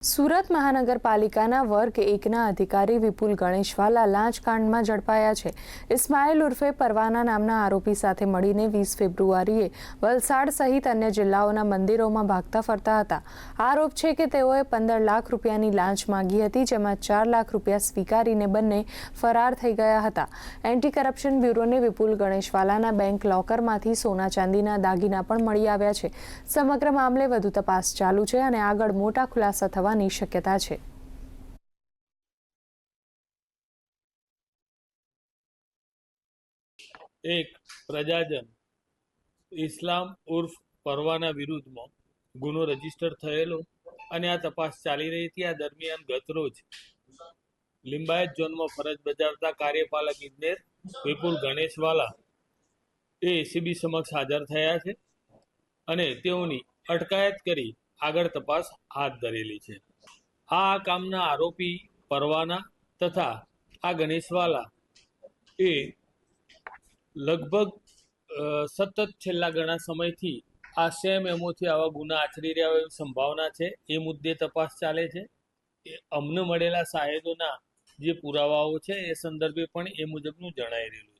સુરત મહાનગરપાલિકાના વર્ગ 1ના અધિકારી વિપુલ ગણેશવાલા લાંચ કાંડમાં ઝડપાયા છે। ઇસ્માઇલ ઉર્ફે પરવાના નામના આરોપી સાથે મળીને 20 ફેબ્રુઆરીએ વલસાડ સહિત અન્ય જિલ્લાઓના મંદિરોમાં ભાગતા ફરતા હતા। આરોપ છે કે તેઓએ 15 લાખ રૂપિયાની લાંચ માંગી હતી, જેમાં 4 લાખ રૂપિયા સ્વીકારીને બંને ફરાર થઈ ગયા હતા। એન્ટી કરપ્શન બ્યુરોને વિપુલ ગણેશવાલાના બેંક લોકરમાંથી સોના ચાંદીના દાગીના પણ મળી આવ્યા છે। સમગ્ર મામલે વધુ તપાસ ચાલુ છે અને આગળ મોટા ખુલાસા થવાની શક્યતા છે। એક પ્રજાજન ઇસ્લામ ઉર્ફ પરવાના વિરુદ્ધમાં ગુનો રજીસ્ટર થયેલો અને આ તપાસ ચાલી રહી હતી। આ દરમિયાન ગતરોજ લિંબાયત ઝોનમાં ફરજ બજાવતા કાર્યપાલક ઇજનેર વિપુલ ગણેશવાલા એ એસીબી સમક્ષ હાજર થયા છે અને તેઓની અટકાયત કરી આગળ તપાસ હાથ ધરેલી છે। આ કામના આરોપી પરવાના તથા આ ગણેશવાલા એ લગભગ સતત છેલ્લા ઘણા સમયથી આ સેમ એમોથી આવા ગુના આચરી રહ્યા હોય એવી સંભાવના છે। એ મુદ્દે તપાસ ચાલે છે। અમને મળેલા સાહેદોના જે પુરાવાઓ છે એ સંદર્ભે પણ એ મુજબનું જણાઈ રહેલું છે।